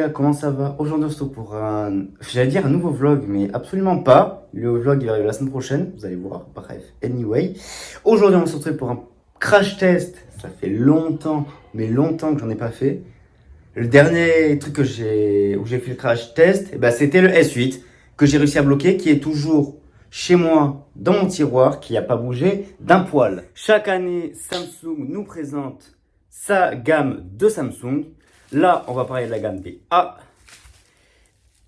gars, comment ça va? Aujourd'hui on se retrouve pour j'allais dire un nouveau vlog, mais absolument pas. Le vlog il arrive la semaine prochaine, vous allez voir. Bref, anyway. Aujourd'hui on se retrouve pour un crash test. Ça fait longtemps, mais longtemps que j'en ai pas fait. Le dernier truc où j'ai fait le crash test, eh ben, c'était le S8 que j'ai réussi à bloquer, qui est toujours chez moi dans mon tiroir, qui n'a pas bougé d'un poil. Chaque année, Samsung nous présente sa gamme de Samsung. Là, on va parler de la gamme des A.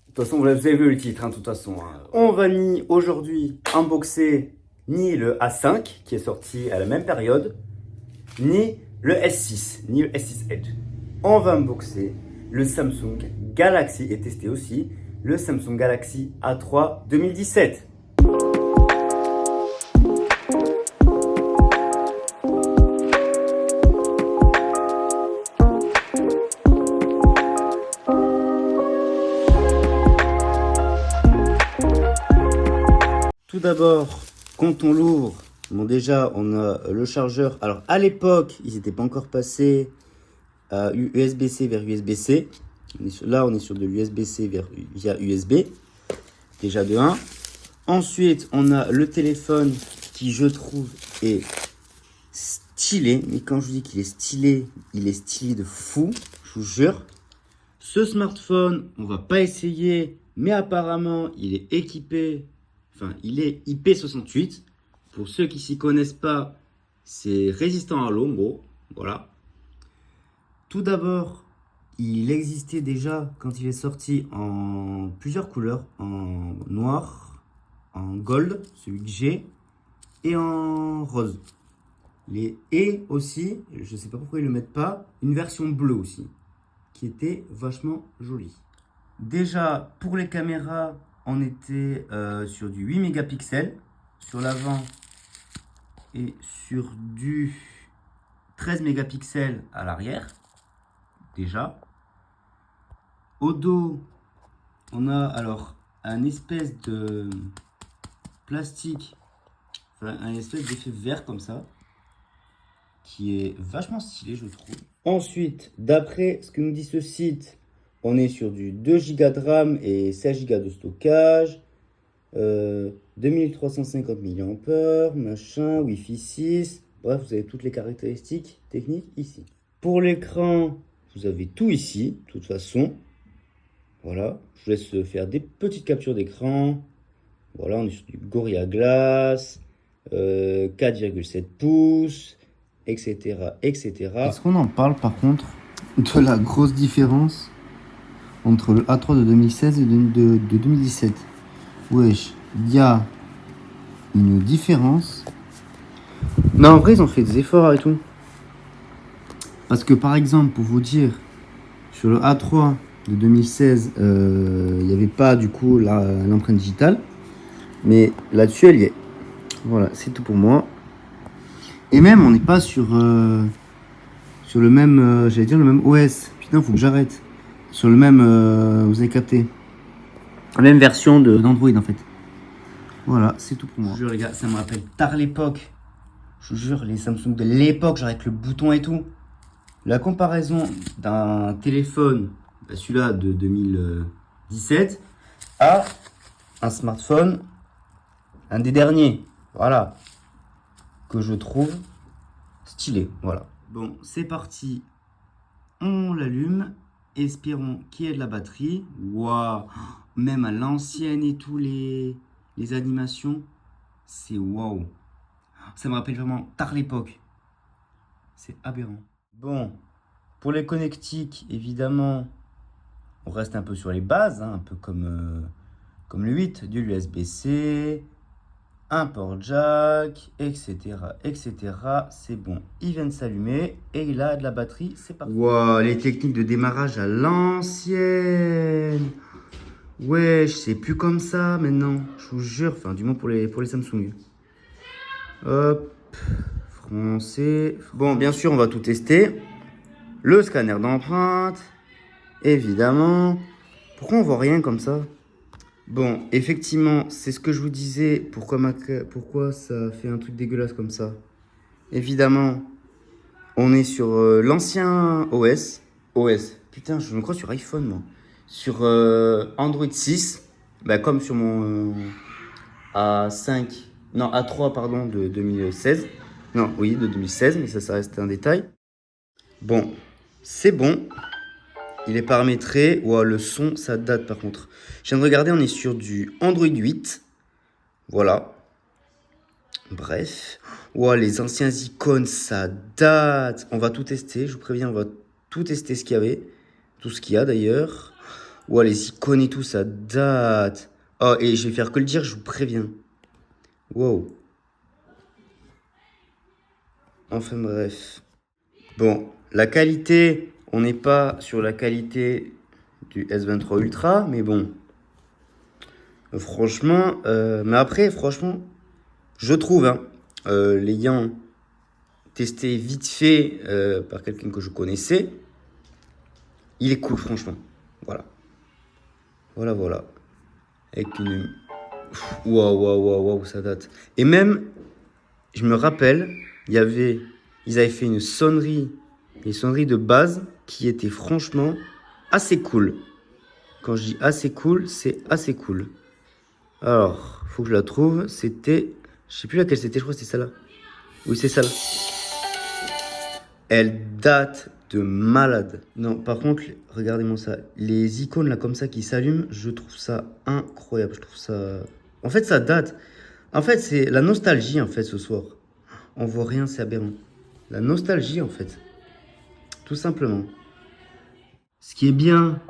De toute façon, vous avez vu le titre, hein, de toute façon. On va ni aujourd'hui unboxer ni le A5 qui est sorti à la même période, ni le S6, ni le S6 Edge. On va unboxer le Samsung Galaxy et tester aussi le Samsung Galaxy A3 2017. Tout d'abord, quand on l'ouvre, bon déjà on a le chargeur. Alors à l'époque, ils n'étaient pas encore passés à USB-C vers USB-C. Là, on est sur de l'USB-C via USB. Déjà de 1. Ensuite, on a le téléphone qui, je trouve, est stylé. Mais quand je vous dis qu'il est stylé, il est stylé de fou, je vous jure. Ce smartphone, on va pas essayer, mais apparemment, il est équipé. Enfin, il est IP68. Pour ceux qui s'y connaissent pas, c'est résistant à l'eau, en gros. Voilà. Tout d'abord, il existait déjà quand il est sorti en plusieurs couleurs. En noir, en gold, celui que j'ai, et en rose. Et aussi, je ne sais pas pourquoi ils ne le mettent pas, une version bleue aussi, qui était vachement jolie. Déjà, pour les caméras, on était sur du 8 mégapixels sur l'avant et sur du 13 mégapixels à l'arrière. Déjà. Au dos, on a alors un espèce de plastique, enfin un espèce d'effet vert comme ça, qui est vachement stylé, je trouve. Ensuite, d'après ce que nous dit ce site, on est sur du 2 Go de RAM et 16 Go de stockage, 2350 mAh, machin, Wi-Fi 6. Bref, vous avez toutes les caractéristiques techniques ici. Pour l'écran, vous avez tout ici, de toute façon. Voilà, je vous laisse faire des petites captures d'écran. Voilà, on est sur du Gorilla Glass, 4,7 pouces, etc., etc. Est-ce qu'on en parle par contre de la grosse différence entre le A3 de 2016 et de 2017? Wesh, il y a une différence. Non, en vrai, ils ont fait des efforts et tout. Parce que par exemple, pour vous dire, sur le A3 de 2016, il n'y avait pas du coup l'empreinte digitale. Mais là-dessus, elle y est. Voilà, c'est tout pour moi. Et même, on n'est pas sur le même, j'allais dire le même OS. Putain, faut que j'arrête. Sur le même, vous avez capté. La même version d'Android en fait. Voilà, c'est tout pour moi. Je vous jure les gars, ça me rappelle tard l'époque. Je vous jure, les Samsung de l'époque, genre avec le bouton et tout. La comparaison d'un téléphone, celui-là de 2017, à un smartphone, un des derniers, voilà, que je trouve stylé, voilà. Bon, c'est parti, on l'allume, espérons qu'il y ait de la batterie. Waouh, même à l'ancienne et tout, les animations, c'est waouh. Ça me rappelle vraiment tard l'époque, c'est aberrant. Bon, pour les connectiques, évidemment, on reste un peu sur les bases, hein, un peu comme le 8, de l'USB-C, un port jack, etc., etc. C'est bon, il vient de s'allumer et il a de la batterie, c'est parti. Wow, les techniques de démarrage à l'ancienne. Wesh, c'est plus comme ça maintenant, je vous jure, enfin du moins pour les Samsung. Hop, français. Bon, bien sûr, on va tout tester. Le scanner d'empreinte, évidemment. Pourquoi on voit rien comme ça? Bon, effectivement, c'est ce que je vous disais. Pourquoi ça fait un truc dégueulasse comme ça? Évidemment, on est sur l'ancien OS. Putain, je me crois sur iPhone, moi. sur Android 6, bah, comme sur mon A3 pardon, de 2016. Non, oui, de 2016, mais ça reste un détail. Bon, c'est bon. Il est paramétré. Wow, le son, ça date par contre. Je viens de regarder, on est sur du Android 8. Voilà. Bref. Wow, les anciens icônes, ça date. On va tout tester, je vous préviens, on va tout tester ce qu'il y avait. Tout ce qu'il y a d'ailleurs. Wow, les icônes et tout, ça date. Oh, et je vais faire que le dire, je vous préviens. Wow. Enfin bref. Bon, la qualité, on n'est pas sur la qualité du S23 Ultra, mais bon. Franchement, mais après, franchement, je trouve, hein, l'ayant testé vite fait par quelqu'un que je connaissais, il est cool, franchement. Voilà. Voilà. Avec une... Waouh, ça date. Et même, je me rappelle, ils avaient fait une sonnerie de base qui était franchement assez cool. Quand je dis assez cool, c'est assez cool. Alors, faut que je la trouve. C'était, je sais plus laquelle c'était, je crois que c'était celle-là. Oui, c'est celle-là. Elle date de malade. Non, par contre, regardez-moi ça. Les icônes là comme ça qui s'allument, je trouve ça incroyable. Je trouve ça... En fait, ça date. En fait, c'est la nostalgie en fait ce soir. On voit rien, c'est aberrant. La nostalgie en fait. Tout simplement. Ce qui est bien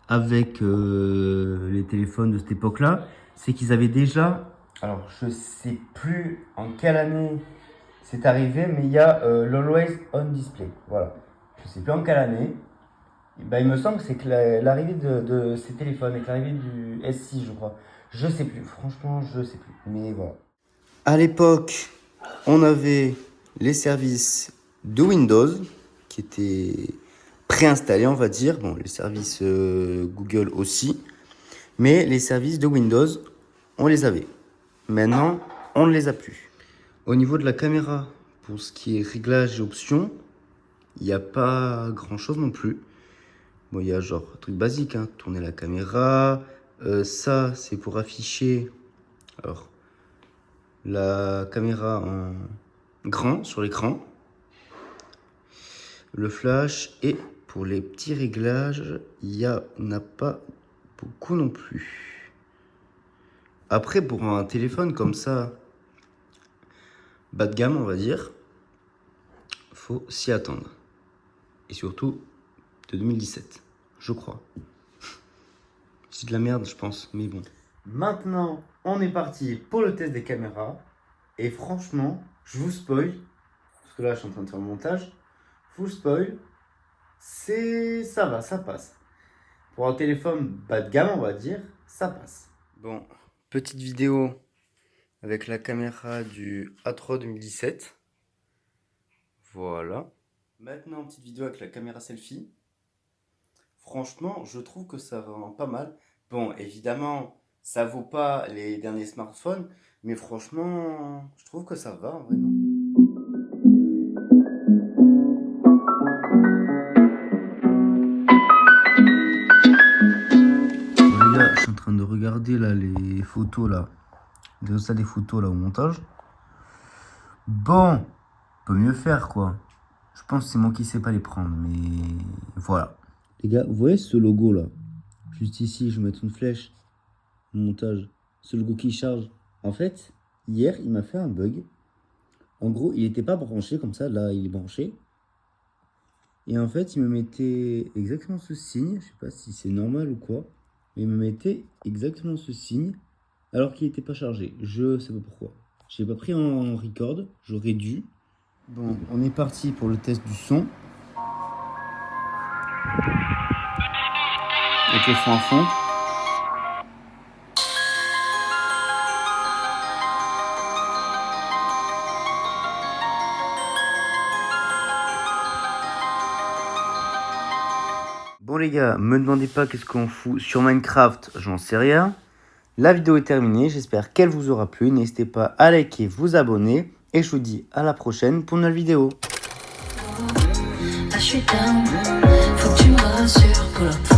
avec les téléphones de cette époque-là, c'est qu'ils avaient déjà... Alors, je sais plus en quelle année c'est arrivé, mais il y a l'Always On Display. Voilà. Je sais plus en quelle année. Et ben, il me semble que c'est que l'arrivée de ces téléphones, avec l'arrivée du S6, je crois. Je sais plus. Franchement, je sais plus. Mais voilà. À l'époque, on avait les services de Windows qui étaient préinstallés, on va dire. Bon, les services Google aussi. Mais les services de Windows, on les avait. Maintenant, on ne les a plus. Au niveau de la caméra, pour ce qui est réglage et options, il n'y a pas grand chose non plus. Bon, il y a genre un truc basique, hein, tourner la caméra. Ça, c'est pour afficher alors, la caméra en grand sur l'écran. Le flash. Et pour les petits réglages, il n'y en a pas beaucoup non plus. Après, pour un téléphone comme ça, bas de gamme, on va dire, faut s'y attendre. Et surtout de 2017, je crois. C'est de la merde, je pense, mais bon. Maintenant, on est parti pour le test des caméras. Et franchement, je vous spoil, parce que là, je suis en train de faire le montage. Full spoil, ça va, ça passe. Pour un téléphone bas de gamme, on va dire, ça passe. Bon, petite vidéo avec la caméra du A3 2017. Voilà. Maintenant, petite vidéo avec la caméra selfie. Franchement, je trouve que ça rend pas mal. Bon, évidemment, ça vaut pas les derniers smartphones, mais franchement, je trouve que ça va en vrai, non? Bon, les gars, je suis en train de regarder là les photos là. Des photos là au montage. Bon, on peut mieux faire quoi. Je pense que c'est moi qui sais pas les prendre, mais voilà. Les gars, vous voyez ce logo là? Juste ici, je vais mettre une flèche. Montage. Ce logo qui charge. En fait, hier, il m'a fait un bug. En gros, il n'était pas branché comme ça. Là, il est branché. Et en fait, il me mettait exactement ce signe. Je sais pas si c'est normal ou quoi. Mais il me mettait exactement ce signe alors qu'il n'était pas chargé. Je sais pas pourquoi. Je n'ai pas pris en record. J'aurais dû. Bon, on est parti pour le test du son. Avec le son à fond. Bon les gars, me demandez pas qu'est-ce qu'on fout sur Minecraft, j'en sais rien. La vidéo est terminée, j'espère qu'elle vous aura plu. N'hésitez pas à liker, vous abonner. Et je vous dis à la prochaine pour une nouvelle vidéo. Je suis down, faut que tu me rassures pour